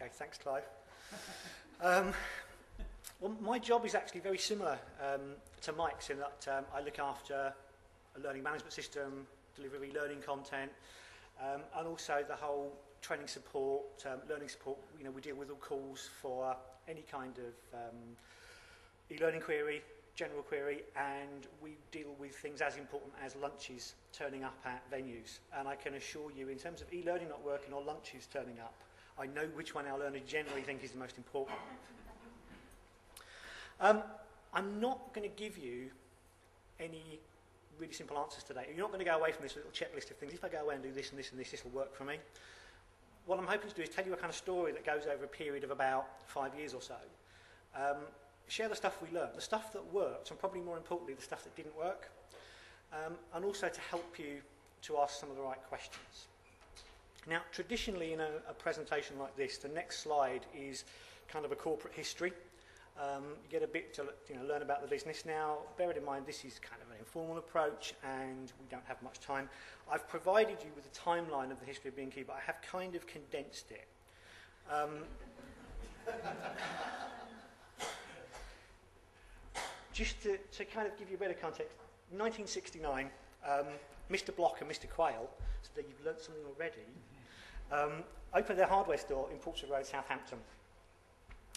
Okay, thanks, Clive. Well, my job is actually very similar to Mike's in that I look after a learning management system, deliver e-learning content, and also the whole training support, learning support. You know, we deal with all calls for any kind of e-learning query, general query, and we deal with things as important as lunches turning up at venues. And I can assure you, in terms of e-learning not working or lunches turning up, I know which one our learners generally think is the most important. I'm not going to give you any really simple answers today. You're not going to go away from this little checklist of things. If I go away and do this and this and this will work for me. What I'm hoping to do is tell you a kind of story that goes over a period of about 5 years or so. Share the stuff we learned, the stuff that worked, and probably more importantly, the stuff that didn't work, and also to help you to ask some of the right questions. Now, traditionally in a presentation like this, the next slide is kind of a corporate history. You get a bit to learn about the business. Now, bear in mind, this is kind of an informal approach and we don't have much time. I've provided you with a timeline of the history of B&Q, but I have kind of condensed it. Just to kind of give you a better context, 1969, Mr. Block and Mr. Quayle, so that you've learnt something already, opened their hardware store in Portsmouth Road, Southampton.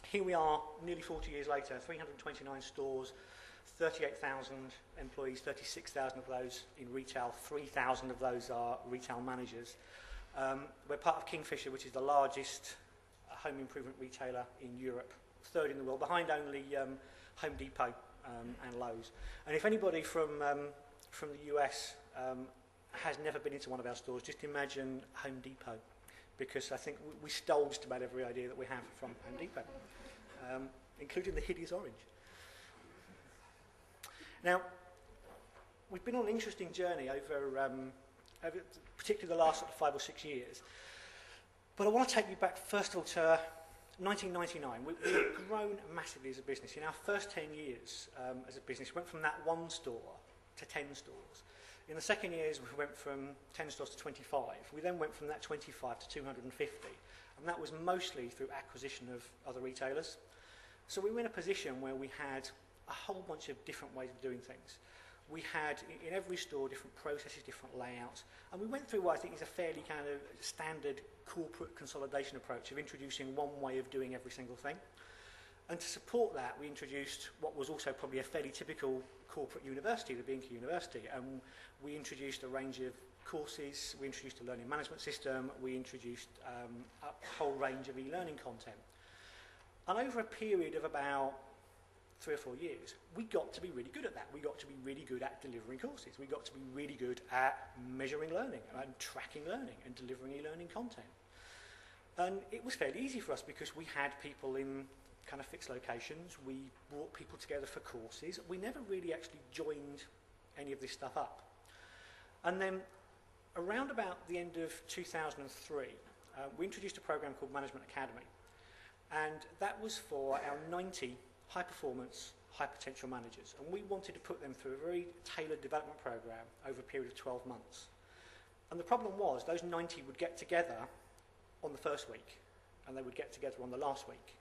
Here we are, nearly 40 years later, 329 stores, 38,000 employees, 36,000 of those in retail, 3,000 of those are retail managers. We're part of Kingfisher, which is the largest home improvement retailer in Europe, third in the world, behind only Home Depot and Lowe's. And if anybody from the US has never been into one of our stores, just imagine Home Depot, because I think we stole just about every idea that we have from Home Depot, including the hideous orange. Now, we've been on an interesting journey over particularly the last 5 or 6 years, but I want to take you back first of all to 1999. We've grown massively as a business. In our first 10 years as a business, we went from that one store to 10 stores. In the second years, we went from 10 stores to 25. We then went from that 25 to 250, and that was mostly through acquisition of other retailers. So we were in a position where we had a whole bunch of different ways of doing things. We had, in every store, different processes, different layouts, and we went through what I think is a fairly kind of standard corporate consolidation approach of introducing one way of doing every single thing. And to support that, we introduced what was also probably a fairly typical corporate university, the B&Q University, and we introduced a range of courses, we introduced a learning management system, we introduced a whole range of e-learning content. And over a period of about 3 or 4 years, we got to be really good at that. We got to be really good at delivering courses. We got to be really good at measuring learning and tracking learning and delivering e-learning content. And it was fairly easy for us because we had people in kind of fixed locations. We brought people together for courses. We never really actually joined any of this stuff up. And then around about the end of 2003, we introduced a program called Management Academy. And that was for our 90 high-performance, high-potential managers. And we wanted to put them through a very tailored development program over a period of 12 months. And the problem was those 90 would get together on the first week, and they would get together on the last week.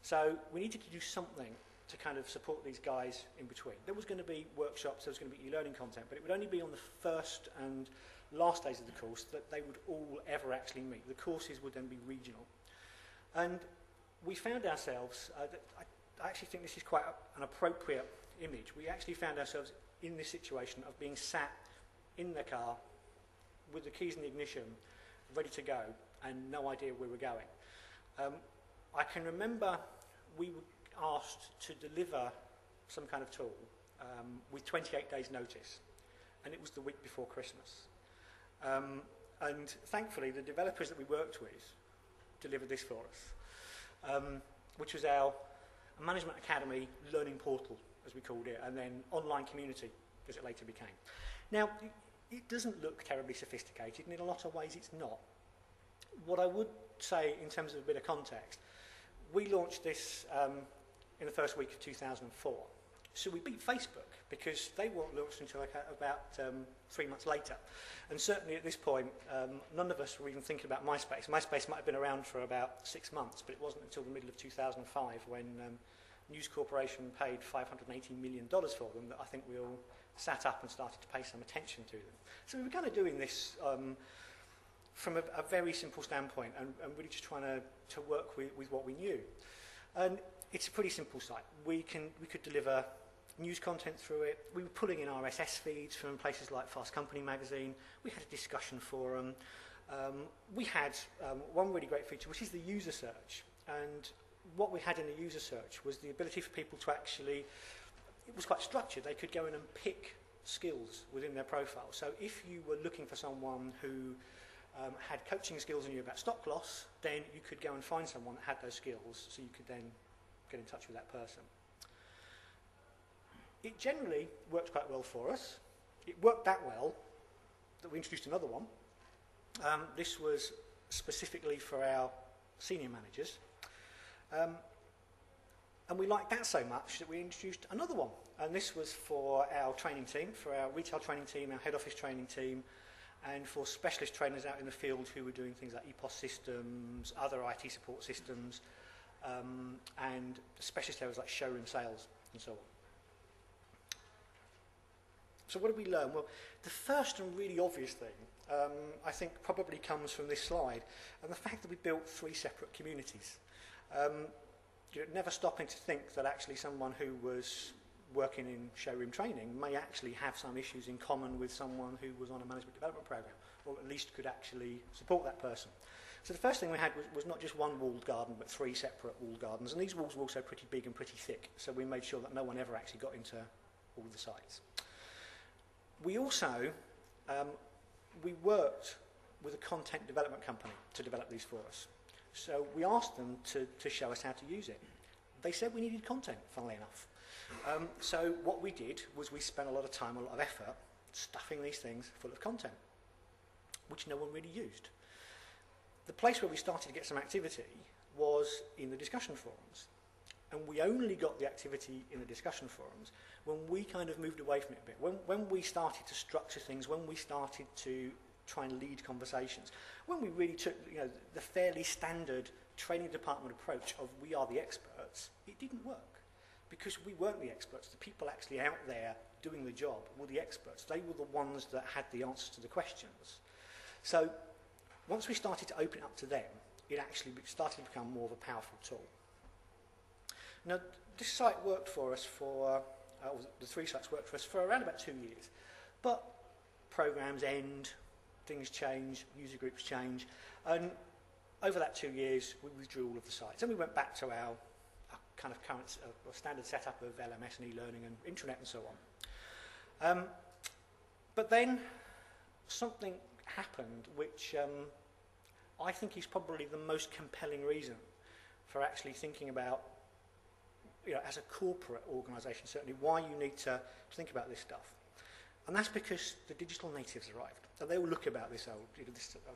So we needed to do something to kind of support these guys in between. There was going to be workshops, there was going to be e-learning content, but it would only be on the first and last days of the course that they would all ever actually meet. The courses would then be regional. And we found ourselves, I actually think this is quite an appropriate image. We actually found ourselves in this situation of being sat in the car with the keys in the ignition, ready to go, and no idea where we were going. I can remember we were asked to deliver some kind of tool with 28 days' notice, and it was the week before Christmas. And thankfully, the developers that we worked with delivered this for us, which was our Management Academy learning portal, as we called it, and then online community, as it later became. Now, it doesn't look terribly sophisticated, and in a lot of ways it's not. What I would say in terms of a bit of context, we launched this in the first week of 2004. So we beat Facebook because they weren't launched until about 3 months later. And certainly at this point, none of us were even thinking about MySpace. MySpace might have been around for about 6 months, but it wasn't until the middle of 2005 when News Corporation paid $580 million for them that I think we all sat up and started to pay some attention to them. So we were kind of doing this from a very simple standpoint and really just trying to work with what we knew. And it's a pretty simple site. We could deliver news content through it. We were pulling in RSS feeds from places like Fast Company magazine. We had a discussion forum. We had one really great feature, which is the user search. And what we had in the user search was the ability for people to actually, it was quite structured. They could go in and pick skills within their profile. So if you were looking for someone who had coaching skills and knew about stop loss, then you could go and find someone that had those skills, so you could then get in touch with that person. It generally worked quite well for us. It worked that well that we introduced another one. This was specifically for our senior managers. And we liked that so much that we introduced another one. And this was for our training team, for our retail training team, our head office training team, and for specialist trainers out in the field who were doing things like EPOS systems, other IT support systems, and specialist areas like showroom sales and so on. So what did we learn? Well, the first and really obvious thing, I think, probably comes from this slide, and the fact that we built 3 separate communities. Never stopping to think that actually someone who was working in showroom training may actually have some issues in common with someone who was on a management development program, or at least could actually support that person. So the first thing we had was not just one walled garden, but 3 separate walled gardens, and these walls were also pretty big and pretty thick, so we made sure that no one ever actually got into all the sites. We also, we worked with a content development company to develop these for us. So we asked them to show us how to use it. They said we needed content, funnily enough. So what we did was we spent a lot of time, a lot of effort, stuffing these things full of content, which no one really used. The place where we started to get some activity was in the discussion forums. And we only got the activity in the discussion forums when we kind of moved away from it a bit. When we started to structure things, when we started to try and lead conversations, when we really took the fairly standard training department approach of we are the experts, it didn't work. Because we weren't the experts. The people actually out there doing the job were the experts. They were the ones that had the answers to the questions. So once we started to open it up to them, it actually started to become more of a powerful tool. Now, this site worked for us the 3 sites worked for us for around about 2 years. But programs end, things change, user groups change, and over that 2 years, we withdrew all of the sites. And we went back to our kind of current standard setup of LMS and e-learning and intranet and so on. But then something happened which I think is probably the most compelling reason for actually thinking about, as a corporate organisation, certainly, why you need to think about this stuff. And that's because the digital natives arrived. And they all look about this old,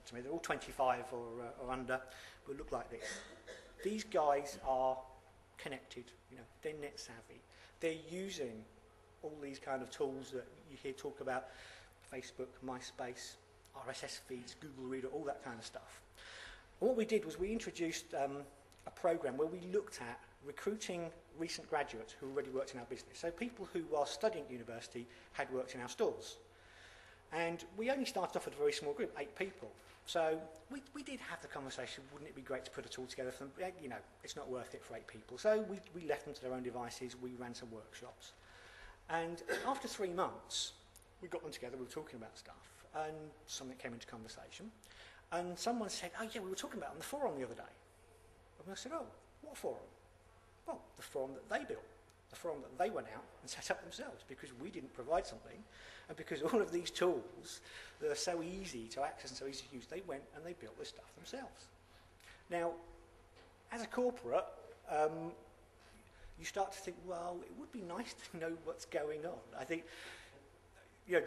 to me, they're all 25 or under, but look like this. These guys are connected, they're net savvy. They're using all these kind of tools that you hear talk about, Facebook, MySpace, RSS feeds, Google Reader, all that kind of stuff. And what we did was we introduced a program where we looked at recruiting recent graduates who already worked in our business. So people who, while studying at university, had worked in our stores. And we only started off with a very small group, 8 people. So we did have the conversation, wouldn't it be great to put it all together for them? It's not worth it for 8 people. So we left them to their own devices, we ran some workshops. And after 3 months, we got them together, we were talking about stuff, and something came into conversation. And someone said, oh yeah, we were talking about it on the forum the other day. And I said, oh, what forum? Well, the forum that they built, the forum that they went out and set up themselves, because we didn't provide something, and because all of these tools that are so easy to access and so easy to use, they went and they built this stuff themselves. Now, as a corporate, you start to think, well, it would be nice to know what's going on. I think, the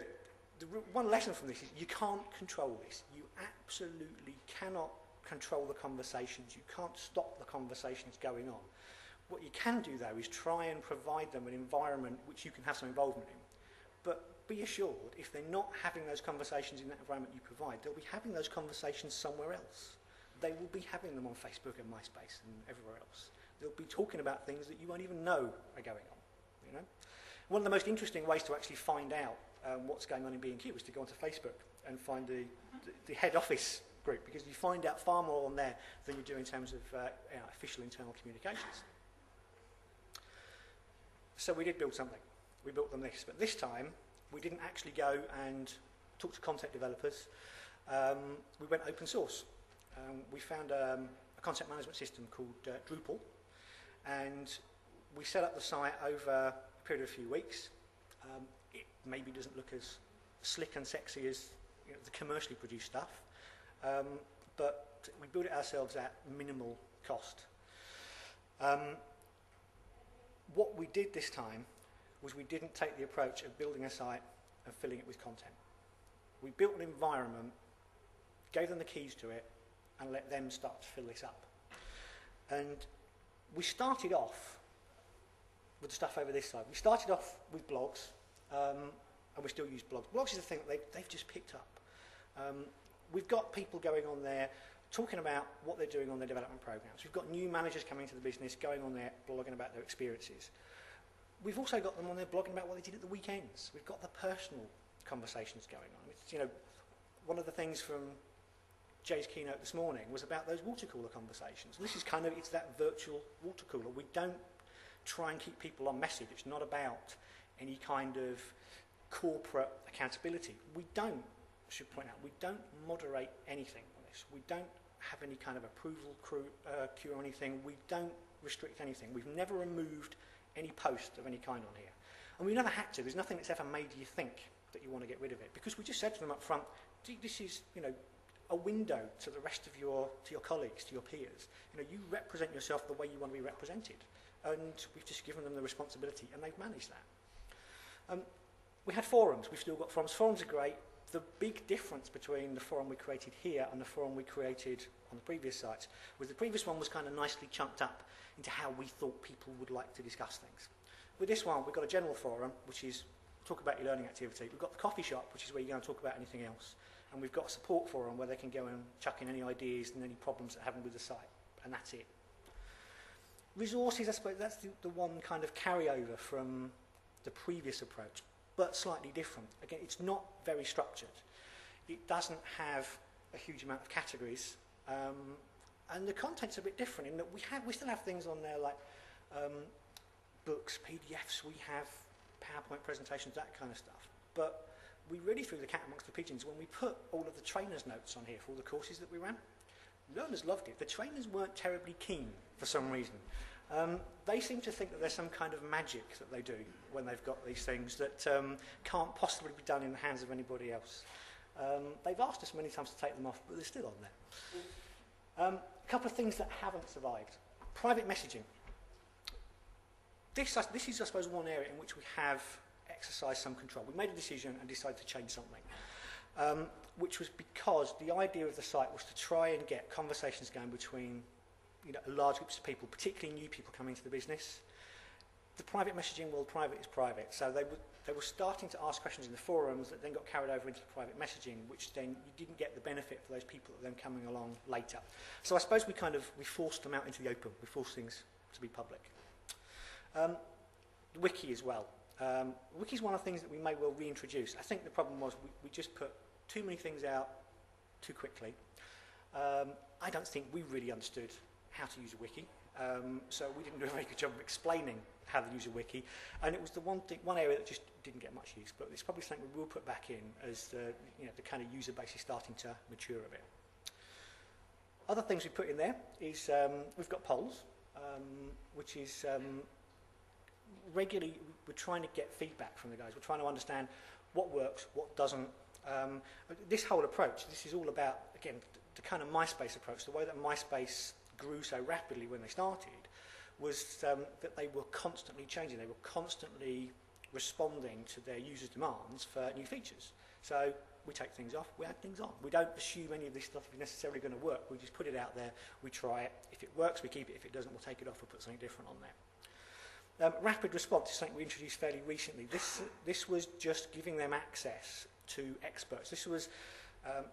one lesson from this is you can't control this. You absolutely cannot control the conversations. You can't stop the conversations going on. What you can do, though, is try and provide them an environment which you can have some involvement in. But be assured, if they're not having those conversations in that environment you provide, they'll be having those conversations somewhere else. They will be having them on Facebook and MySpace and everywhere else. They'll be talking about things that you won't even know are going on. You know? One of the most interesting ways to actually find out what's going on in B&Q is to go onto Facebook and find the head office group, because you find out far more on there than you do in terms of official internal communications. So we did build something. We built them this, but this time we didn't actually go and talk to content developers. We went open source. We found a content management system called Drupal, and we set up the site over a period of a few weeks. It maybe doesn't look as slick and sexy as the commercially produced stuff, but we built it ourselves at minimal cost. What we did this time was we didn't take the approach of building a site and filling it with content. We built an environment, gave them the keys to it, and let them start to fill this up. And we started off with the stuff over this side. We started off with blogs, and we still use blogs. Blogs is a thing that they've just picked up. We've got people going on there talking about what they're doing on their development programs. We've got new managers coming to the business, going on there, blogging about their experiences. We've also got them on there blogging about what they did at the weekends. We've got the personal conversations going on. It's, one of the things from Jay's keynote this morning was about those water cooler conversations. This is it's that virtual water cooler. We don't try and keep people on message. It's not about any kind of corporate accountability. We don't moderate anything on this. We don't have any kind of approval queue or anything. We don't restrict anything. We've never removed any post of any kind on here. And we never had to. There's nothing that's ever made you think that you want to get rid of it, because we just said to them up front, this is, a window to the rest of your colleagues, to your peers. You represent yourself the way you want to be represented. And we've just given them the responsibility, and they've managed that. We had forums. We've still got forums. Forums are great. The big difference between the forum we created here and the forum we created on the previous sites was the previous one was kind of nicely chunked up into how we thought people would like to discuss things. With this one, we've got a general forum, which is talk about your learning activity. We've got the coffee shop, which is where you go and talk about anything else. And we've got a support forum where they can go and chuck in any ideas and any problems that happen with the site. And that's it. Resources, I suppose, that's the one kind of carryover from the previous approach, but slightly different. Again, it's not very structured. It doesn't have a huge amount of categories. And the content's a bit different in that we still have things on there like books, PDFs, we have PowerPoint presentations, that kind of stuff. But we really threw the cat amongst the pigeons when we put all of the trainers' notes on here for all the courses that we ran. Learners loved it. The trainers weren't terribly keen for some reason. They seem to think that there's some kind of magic that they do when they've got these things that can't possibly be done in the hands of anybody else. They've asked us many times to take them off, but they're still on there. A couple of things that haven't survived. Private messaging. This is, I suppose, one area in which we have exercised some control. We made a decision and decided to change something, which was because the idea of the site was to try and get conversations going between large groups of people, particularly new people coming into the business. The private messaging, well, private is private. So they were starting to ask questions in the forums that then got carried over into the private messaging, which then you didn't get the benefit for those people that then coming along later. So I suppose we forced them out into the open. We forced things to be public. The wiki as well. Wiki is one of the things that we may well reintroduce. I think the problem was we just put too many things out too quickly. I don't think we really understood how to use a wiki, so we didn't do a very good job of explaining how to use a wiki, and it was the one area that just didn't get much use, but it's probably something we will put back in as the kind of user base is starting to mature a bit. Other things we put in there is we've got polls, which is regularly we're trying to get feedback from the guys. We're trying to understand what works, what doesn't. This whole approach, this is all about, again, the kind of MySpace approach. The way that MySpace grew so rapidly when they started was that they were constantly changing. They were constantly responding to their users' demands for new features. So we take things off, we add things on. We don't assume any of this stuff is necessarily going to work. We just put it out there, we try it. If it works, we keep it. If it doesn't, we'll take it off, we'll put something different on there. Rapid response is something we introduced fairly recently. This was just giving them access to experts. This was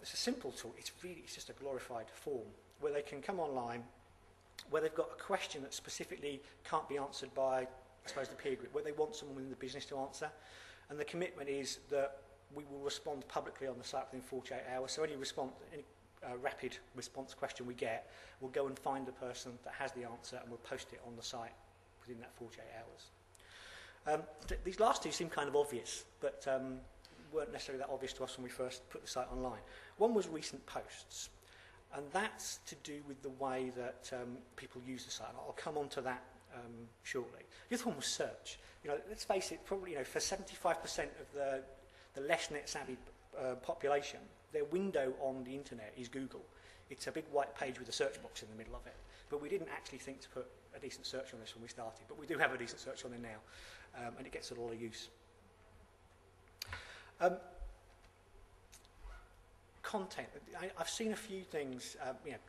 it's a simple tool. It's just a glorified form where they can come online, where they've got a question that specifically can't be answered by, I suppose, the peer group, where they want someone within the business to answer. And the commitment is that we will respond publicly on the site within 48 hours. So any rapid response question we get, we'll go and find the person that has the answer and we'll post it on the site within that 48 hours. These last two seem kind of obvious, but weren't necessarily that obvious to us when we first put the site online. One was recent posts, and that's to do with the way that people use the site. I'll come on to that shortly. The other one was search. Let's face it, probably for 75% of the less net-savvy population, their window on the internet is Google. It's a big white page with a search box in the middle of it. But we didn't actually think to put a decent search on this when we started. But we do have a decent search on it now, and it gets a lot of use. Content. I've seen a few things,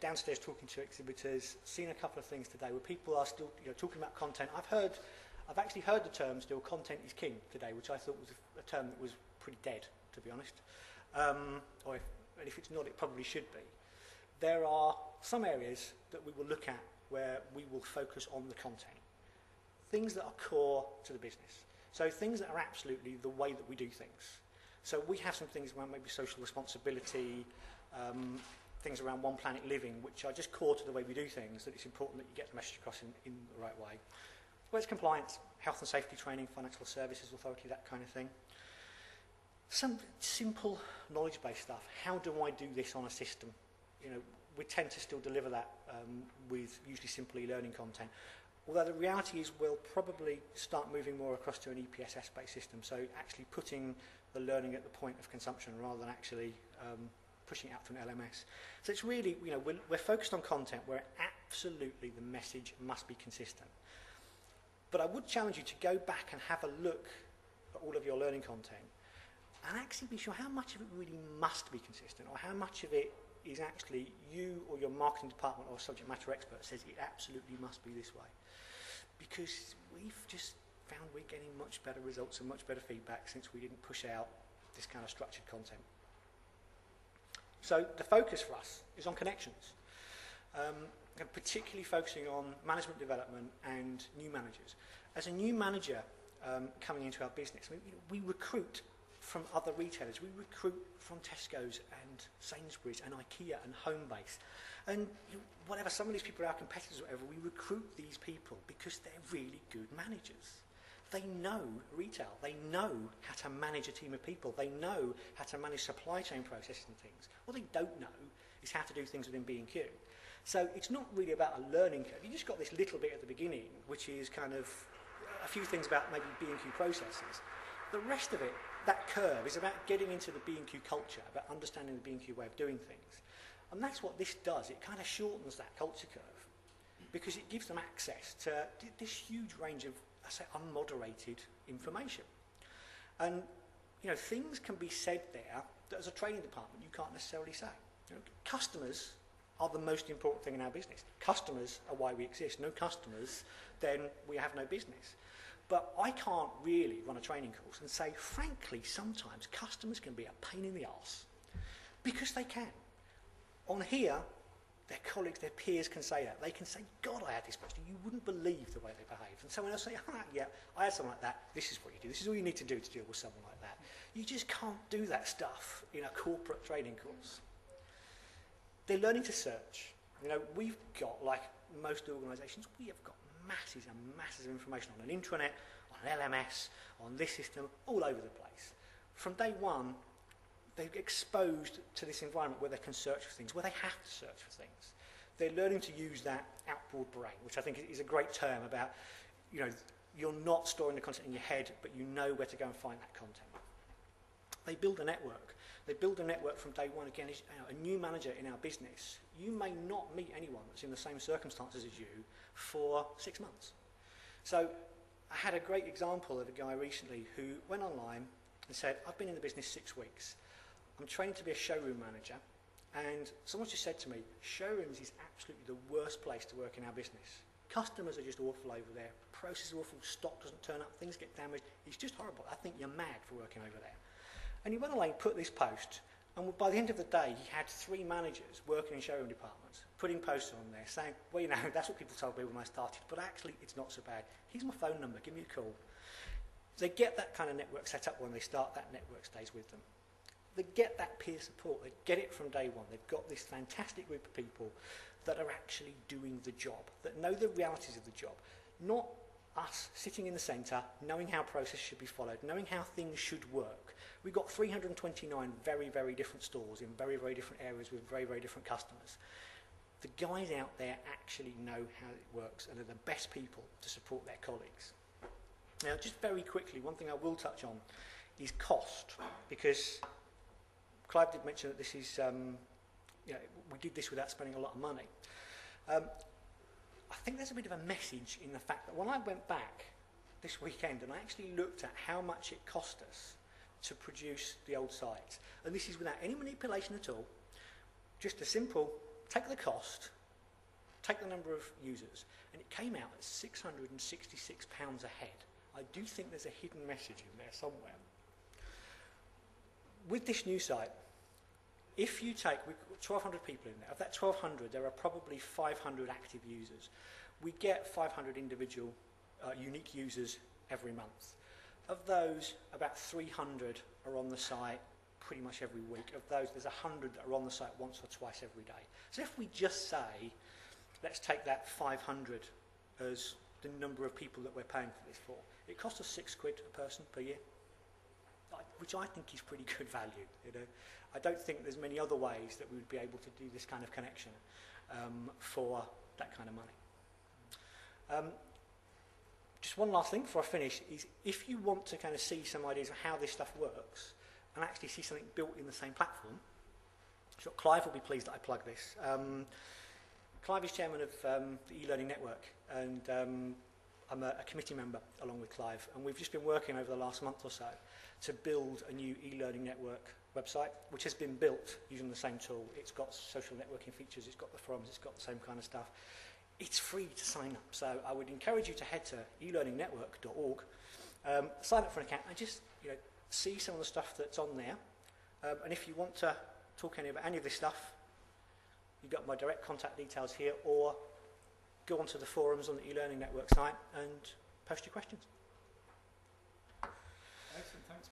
downstairs talking to exhibitors, seen a couple of things today where people are still talking about content. I've actually heard the term still, content is king today, which I thought was a term that was pretty dead, to be honest. And if it's not, it probably should be. There are some areas that we will look at where we will focus on the content. Things that are core to the business. So things that are absolutely the way that we do things. So we have some things around maybe social responsibility, things around One Planet Living, which are just core to the way we do things, that it's important that you get the message across in the right way. Well, it's compliance, health and safety training, financial services authority, that kind of thing. Some simple knowledge-based stuff. How do I do this on a system? We tend to still deliver that with usually simple e-learning content. Although the reality is we'll probably start moving more across to an EPSS-based system, so actually putting the learning at the point of consumption rather than actually pushing it out to an LMS. So it's really, we're focused on content where absolutely the message must be consistent. But I would challenge you to go back and have a look at all of your learning content and actually be sure how much of it really must be consistent, or how much of it is actually you or your marketing department or subject matter expert says it absolutely must be this way. Because we've just found we're getting much better results and much better feedback since we didn't push out this kind of structured content. So the focus for us is on connections, and particularly focusing on management development and new managers. As a new manager coming into our business, we recruit from other retailers. We recruit from Tesco's and Sainsbury's and IKEA and Homebase. And whatever, some of these people are our competitors or whatever, we recruit these people because they're really good managers. They know retail. They know how to manage a team of people. They know how to manage supply chain processes and things. What they don't know is how to do things within B&Q. So it's not really about a learning curve. You just got this little bit at the beginning, which is kind of a few things about maybe B&Q processes. The rest of it, that curve, is about getting into the B&Q culture, about understanding the B&Q way of doing things. And that's what this does. It kind of shortens that culture curve because it gives them access to this huge range of, I say, unmoderated information. And, things can be said there that as a training department you can't necessarily say. Customers are the most important thing in our business. Customers are why we exist. No customers, then we have no business. But I can't really run a training course and say, frankly, sometimes customers can be a pain in the arse. Because they can. On here, their colleagues, their peers can say that. They can say, God, I had this person. You wouldn't believe the way they behave. And someone else say, yeah, I had something like that. This is what you do. This is all you need to do to deal with someone like that. You just can't do that stuff in a corporate training course. They're learning to search. We've got, like most organisations, we have got masses and masses of information on an intranet, on an LMS, on this system, all over the place. From day one, they're exposed to this environment where they can search for things, where they have to search for things. They're learning to use that outboard brain, which I think is a great term about, you're not storing the content in your head, but you know where to go and find that content. They build a network. They build a network from day one. Again, as a new manager in our business, you may not meet anyone that's in the same circumstances as you for 6 months. So I had a great example of a guy recently who went online and said, I've been in the business 6 weeks. I'm training to be a showroom manager, and someone just said to me, showrooms is absolutely the worst place to work in our business. Customers are just awful over there. Process is awful. Stock doesn't turn up. Things get damaged. It's just horrible. I think you're mad for working over there. And he went away and put this post, and by the end of the day, he had 3 managers working in showroom departments, putting posts on there saying, well, you know, that's what people told me when I started, but actually it's not so bad. Here's my phone number. Give me a call. They get that kind of network set up when they start. That network stays with them. They get that peer support. They get it from day one. They've got this fantastic group of people that are actually doing the job, that know the realities of the job, not us sitting in the centre, knowing how process should be followed, knowing how things should work. We've got 329 very, very different stores in very, very different areas with very, very different customers. The guys out there actually know how it works and are the best people to support their colleagues. Now, just very quickly, one thing I will touch on is cost, because Clive did mention that this is, you know, we did this without spending a lot of money. I think there's a bit of a message in the fact that when I went back this weekend and I actually looked at how much it cost us to produce the old site, and this is without any manipulation at all, just a simple, take the cost, take the number of users, and it came out at £666 a head. I do think there's a hidden message in there somewhere. With this new site, if you take, we've got 1,200 people in there. Of that 1,200, there are probably 500 active users. We get 500 individual unique users every month. Of those, about 300 are on the site pretty much every week. Of those, there's 100 that are on the site once or twice every day. So if we just say, let's take that 500 as the number of people that we're paying for this for, it costs us £6 a person per year, which I think is pretty good value. You know, I don't think there's many other ways that we would be able to do this kind of connection for that kind of money. Just one last thing before I finish is, if you want to kind of see some ideas of how this stuff works and actually see something built in the same platform, sure, Clive will be pleased that I plug this. Clive is chairman of the e-learning network, and I'm a committee member along with Clive, and we've just been working over the last month or so to build a new e-learning network website, which has been built using the same tool. It's got social networking features, it's got the forums, it's got the same kind of stuff. It's free to sign up, so I would encourage you to head to elearningnetwork.org, sign up for an account, and just, you know, see some of the stuff that's on there. And if you want to talk about any of this stuff, you've got my direct contact details here, or go onto the forums on the e-learning network site and post your questions.